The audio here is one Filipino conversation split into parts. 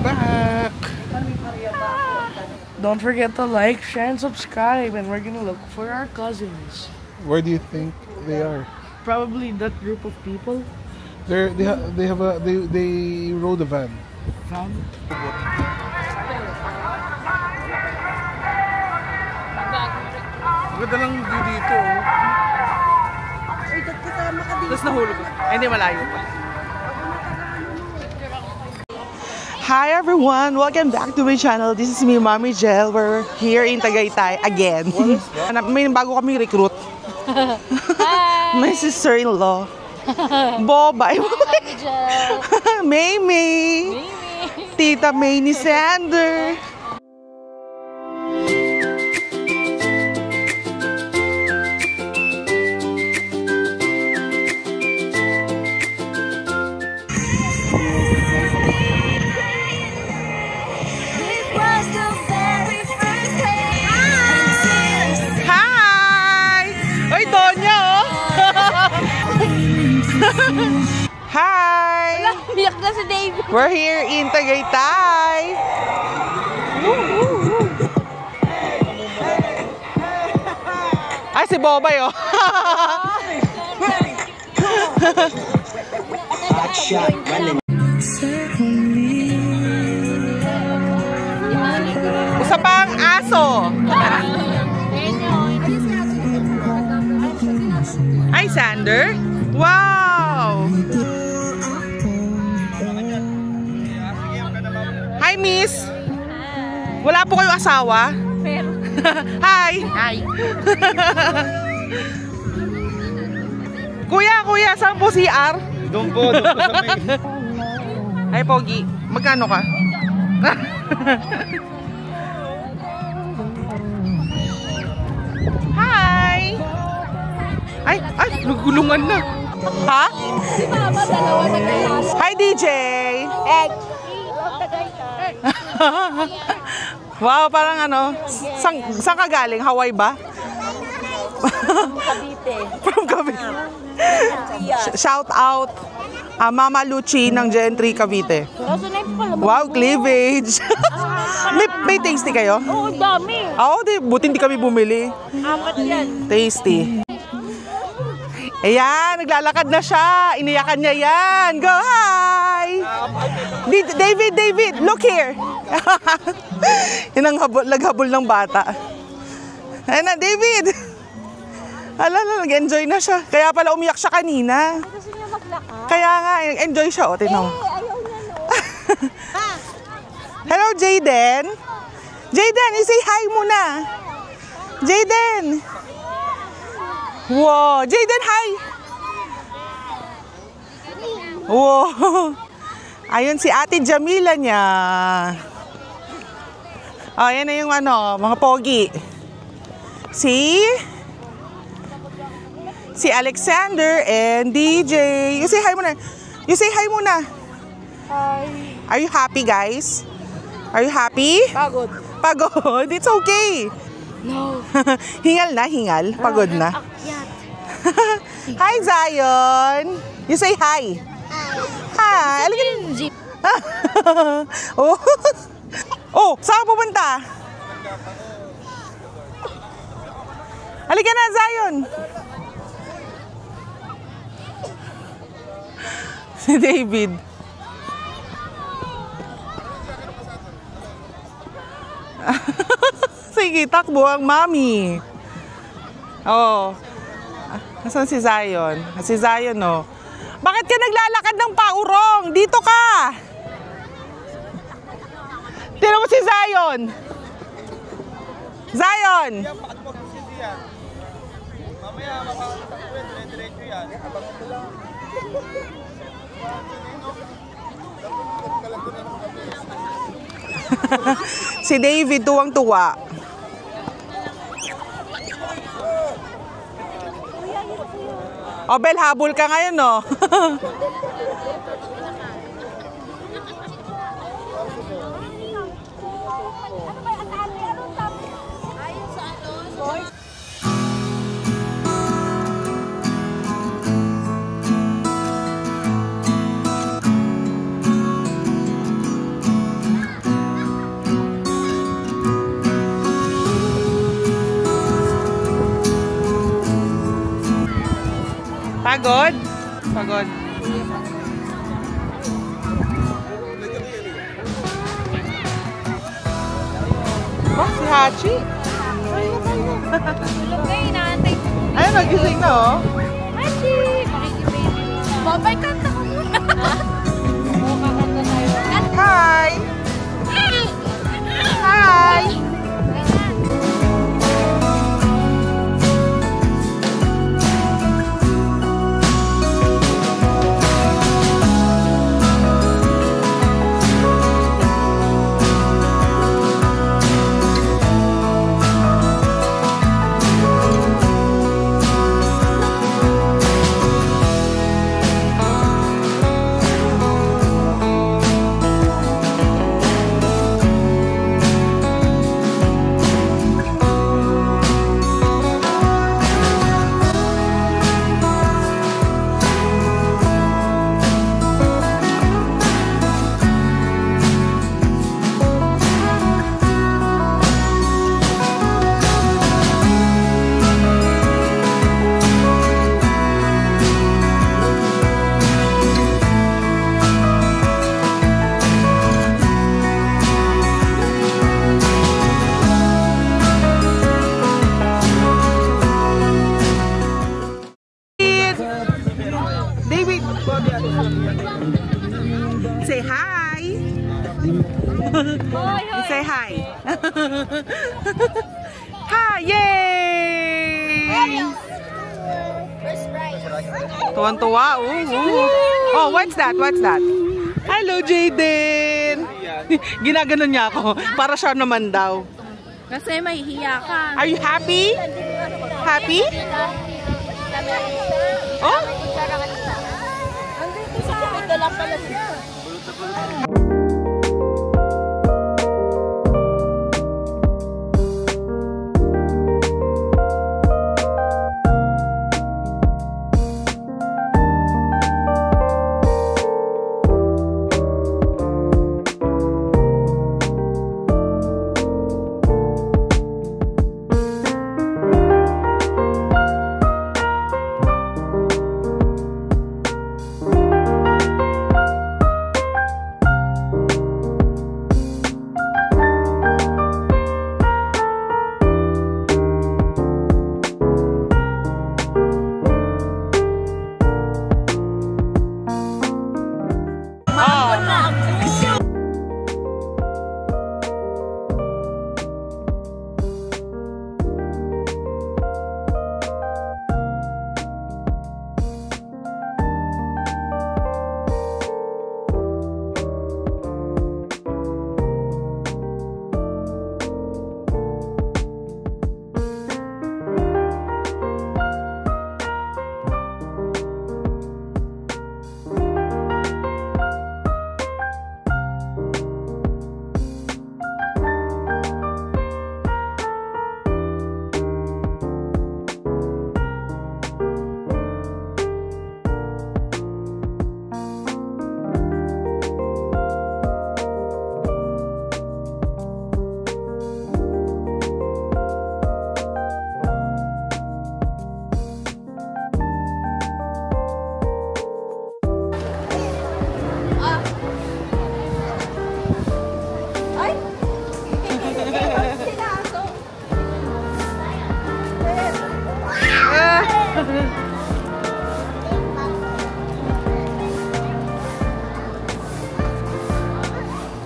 back. Don't forget to like, share, and subscribe. And we're gonna look for our cousins. Where do you think they are? Probably that group of people. They rode a van. Van? Ganda lang view dito. Tapos nahulog. Ay, hindi, malayo pa. Hi everyone! Welcome back to my channel. This is me, Mommy Jel. We're here in Tagaytay again. May bago kaming recruit. My sister-in-law. Boba. Maymay. Tita May ni Sander. Hi! Biyak na si David. We're here in Tagaytay. Ay, si Bobay, oh. Usa pang aso. Hi, Sander. Wow! Hi, Miss! Wala po kayong asawa? Meron. Hi! Hi! Kuya, saan po CR? Doon po sa may... Ay, Pogi, magkano ka? Hi! Ay, nagulungan na. Ha? Si Mama, dalawa naglalasa. Hi, DJ! Egg! Wow, parang ano, saan ka galing? Hawaii ba? Cavite. From Cavite. Shout out Mama Luchi ng Gentry Cavite. Wow, cleavage. may tasty kayo? Oo, dami. Oo, buti hindi kami bumili. Apat yan. Tasty. Ayan, naglalakad na siya. Iniyakan niya yan. Go, hi! David, look here. Yan ang naghabol ng bata. Ayan na, David. Nag-enjoy na siya. Kaya pala umiyak siya kanina. Gusto niya maglakad. Kaya nga, enjoy siya. O, tingnan mo. Ayaw na, no? Hello, Jayden. Jayden, say hi muna. Jayden. Wow, Jayden, hi. Wow. Ayun si Ate Jamila niya. Oh, yan na yung mga pogi. Si Alexander and DJ. You say hi muna. Hi. Are you happy, guys? Are you happy? Pagod. Pagod? It's okay. No. Hingal na, hingal. Pagod na. Akyat. Hi, Zion. You say hi. Hi. Jeep. Oh. Oh, saan pupunta? Halika na, Zion. Si David. Sige, takbo ang mami. Oh. Nasaan si Zion? Si Zion, oh. Bakit ka naglalakad ng paurong? Dito ka! Tignan mo si Zion! Zion! Mamaya, mapapagtakuin, dire-diretso yan. Si David, tuwang-tuwa. O, Bel, habol ka ngayon, no? Pagod? Pagod. Ba, si Hachi? Tulog kayo, inaantay. Ayun, nagising na oh. Hachi! Makikibaby. Babay, kanta ka muna. Oo, kakanta tayo. Hi! Hi! David! Say hi! Say hi! Hi! Yay! First prize. Tuwan-tuwa. Oh, what's that? What's that? Hello, Jaden! Ginaganon niya ako. Para siya naman daw. Kasi mahihiya ka. Are you happy? Happy? Oh? Andito sa akin. Ito lang pala siya.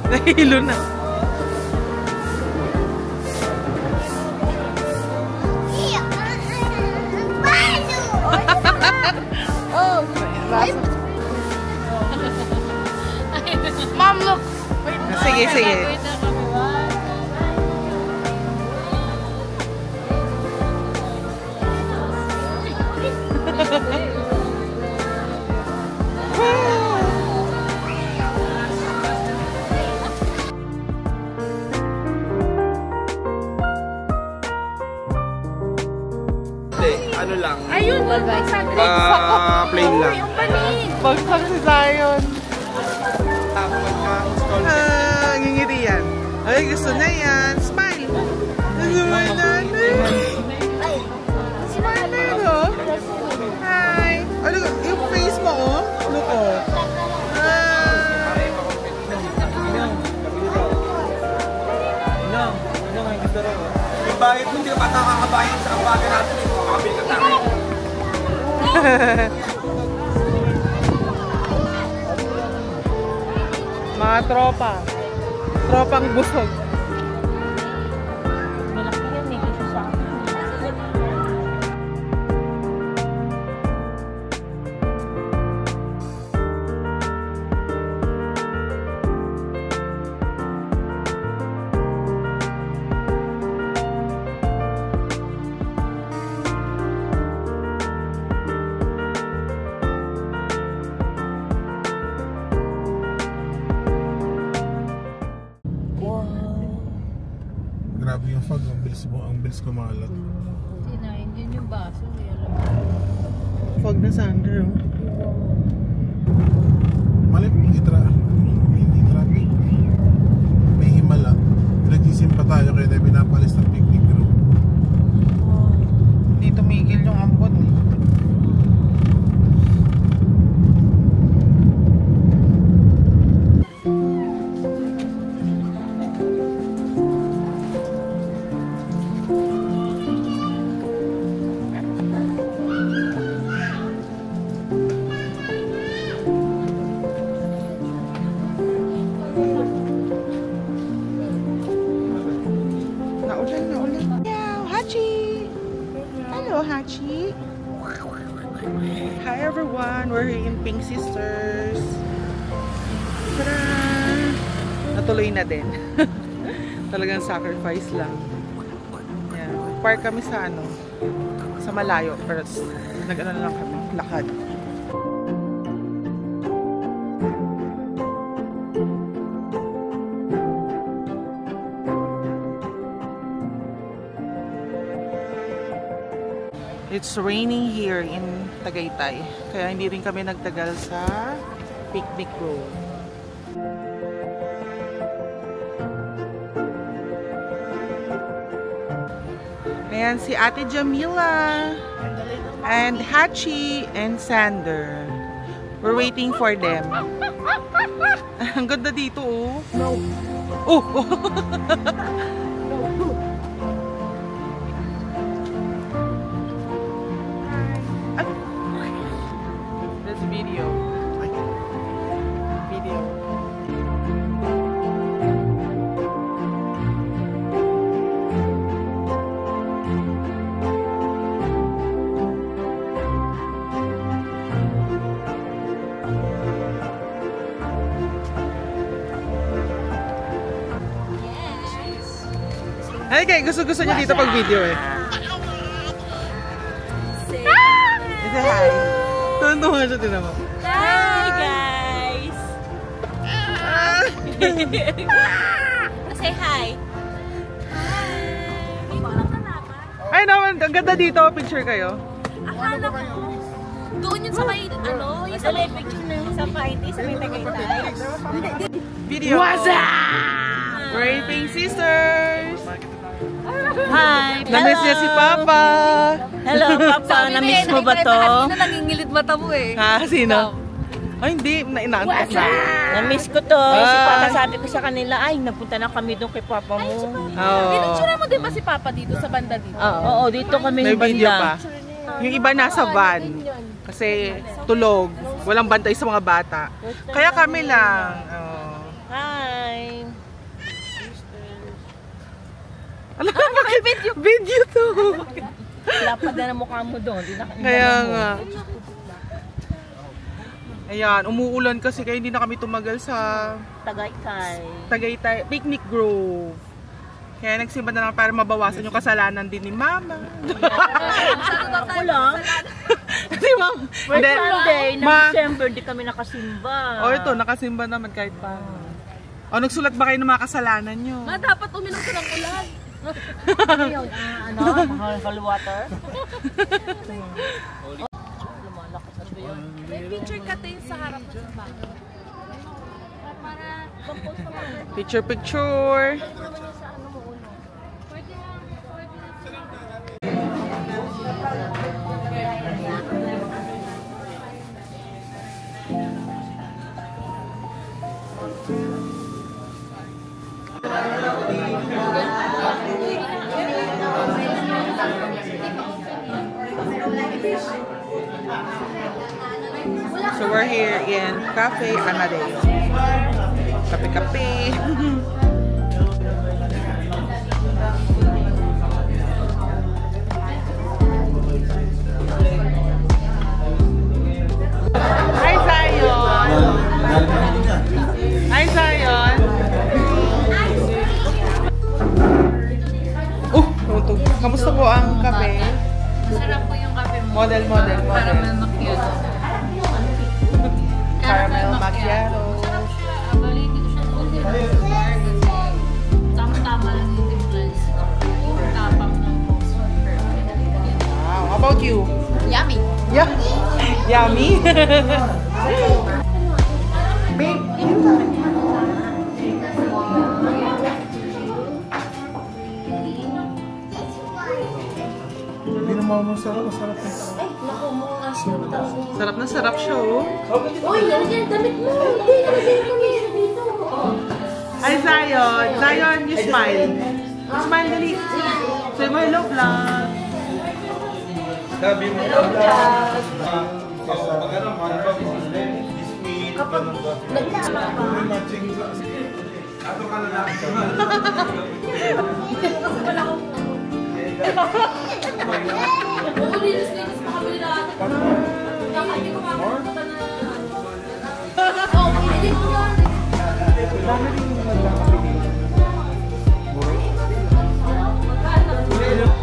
Nahilo na. Oh! Mom, look! Sige, sige. Ano lang? Ayun, Plain lang. Bagsak si Zion. Pagka-install. Ngingiti yan. Ay, gusto na yan. Smile. Gusto mo na. Smile na yun, oh. Hi. Oh, look. Bayad mo, hindi ka bata kakabayan sa awagan natin. Makabili ka tayo. Mga tropa. Tropang busog. Malaki yan eh, kasi sa akin. Grabe yung fog, ang bilis kumalat. Sinayin yun yung baso. Fog na Sander. Mali, hindi traffic. May himala. Nagsisim pa tayo kaya tayo pinapalis ng picnic group. Hindi tumigil yung ambon eh. Naulan. Meow, Hachi! Hello, Hachi! Hi everyone! We're here in Pink Sisters. Tara! Natuloy na din. Talagang sacrifice lang. Yan. Park kami sa sa malayo. Pero nag-ano lang kami. Lakad. It's raining here in Tagaytay. Kaya hindi rin kami nagtagal sa picnic grove. Ayan si Ate Jamila and Hachi and Sander. We're waiting for them. Ang ganda dito oh. No. Oh! Video. Ay, kaya gusto niya dito pag video eh. Say hi. Tuntungan siya din naman. Hi guys! Say hi! Ay naman, ang ganda dito. Picture kayo. Akala ko doon yun sa may, yung sa may picture na sa Paiti, sa may Tagaytay. Video. What's up? We're Pink Sisters. Hi! Namiss niya si Papa. Hello, Papa. Namiss mo ba to? Nangingilid mata mo eh. Ha? Sino? Ay, hindi. Inaantok na. Namiss ko to. Si Papa sabi ko sa kanila, ay, nagpunta na kami doon kay Papa mo. Pinicture mo din ba si Papa dito sa banda dito? Oo, dito kami May ng video pa. banda. Yung iba nasa van. Kasi tulog. Walang bantay sa mga bata. Kaya kami lang. Hi! Alam mo, bakit video to? Lapad na ng mukha mo doon. Kaya nga. Ayan, umuulan kasi kaya hindi na kami tumagal sa Tagaytay Picnic Grove. Kaya nagsimba na lang para mabawasan yung kasalanan din ni Mama. Ako lang. Si Mama. First Sunday ng December, di kami nakasimba. O ito, nakasimba naman kahit pa. O, nagsulat ba kayo ng mga kasalanan nyo? Ma, dapat uminom ka ng ulan. Mahal water. May picture ka din sa harap ng baka. Picture, picture. So we're here in Cafe Amadeo. Kape-kape. Hi, Zion! Hi, Zion! Tumuntog. Kamusta po ang kape? Masarap po yung kape mo. Model. Caramel macchiato. Caramel macchiato. Masarap siya. Bali, hindi ko siya sulit. Tama-tama lang yung difference. Yung tapang ng coffee. Wow. How about you? Yummy! Yeah. Yummy. Babe, Hindi naman mo sarap, masarap na. sarap na sarap siya, oh. Uy, yan damit mo! Hindi, nalagay mo niya dito. Hi, Zion. Zion, you smile. You smile, dali. Say mo hello, vlog. Sabi mo, Kapag linis-linis makabili na ate. Hindi ko makapunta na. Oh, hindi ko yan.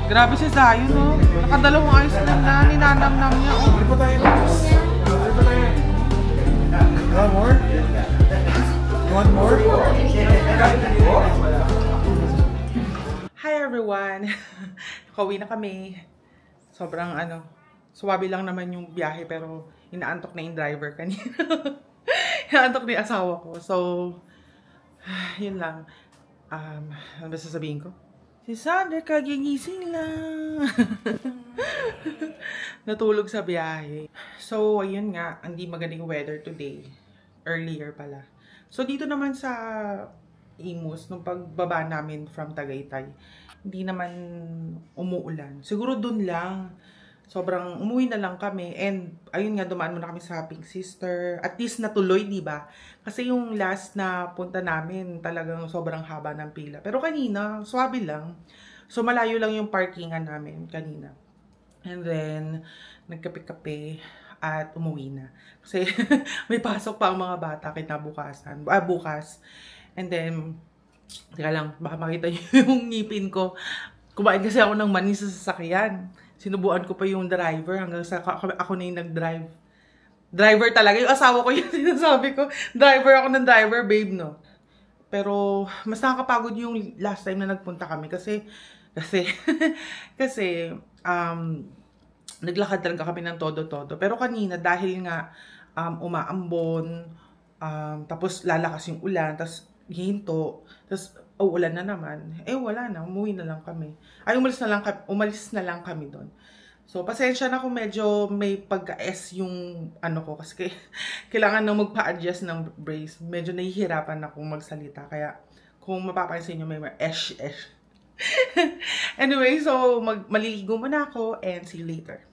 Grabe si Zion, no? Nakadalawang ice cream na ninanam-nam niya, oh. Hindi pa tayo. More? You want more? Hi, everyone. Kauwi na kami. Sobrang suwabe lang naman yung biyahe pero inaantok na yung driver kanina. Inaantok na yung asawa ko. So, yun lang. Ano ba sasabihin ko? Si Sander, kagigising lang. Natulog sa biyahe. So, ayun nga, hindi magaling weather today. Earlier pala. So, dito naman sa Imus, nung pagbaba namin from Tagaytay, hindi naman umuulan. Siguro dun lang. Sobrang umuwi na lang kami. And, ayun nga, dumaan muna kami sa Pink Sister. At least natuloy, di ba? Kasi yung last na punta namin, talagang sobrang haba ng pila. Pero kanina, swabe lang. So, malayo lang yung parkingan namin kanina. And then, nagkape-kape at umuwi na. Kasi, may pasok pa ang mga bata kinabukasan. Bukas. And then, teka lang, baka makita niyo yung ngipin ko. Kumain kasi ako ng mani sa sasakyan. Sinubuan ko pa yung driver hanggang sa ako na yung nag-drive. Driver talaga. Yung asawa ko yung sinasabi ko. Driver ako ng driver, babe, no? Pero, mas nakakapagod yung last time na nagpunta kami. Kasi, naglakad talaga kami ng todo-todo. Pero kanina, dahil nga umaambon, tapos lalakas yung ulan, tapos hinto, tapos uulan na naman. Eh, wala na. Umuwi na lang kami. Ay, umalis na lang kami doon. So, pasensya na kung medyo may pagka-S yung ko. Kasi kailangan na magpa-adjust ng brace. Medyo nahihirapan akong magsalita. Kaya, kung mapapansin nyo, may S. Anyway, so, maliligo muna ako and see you later.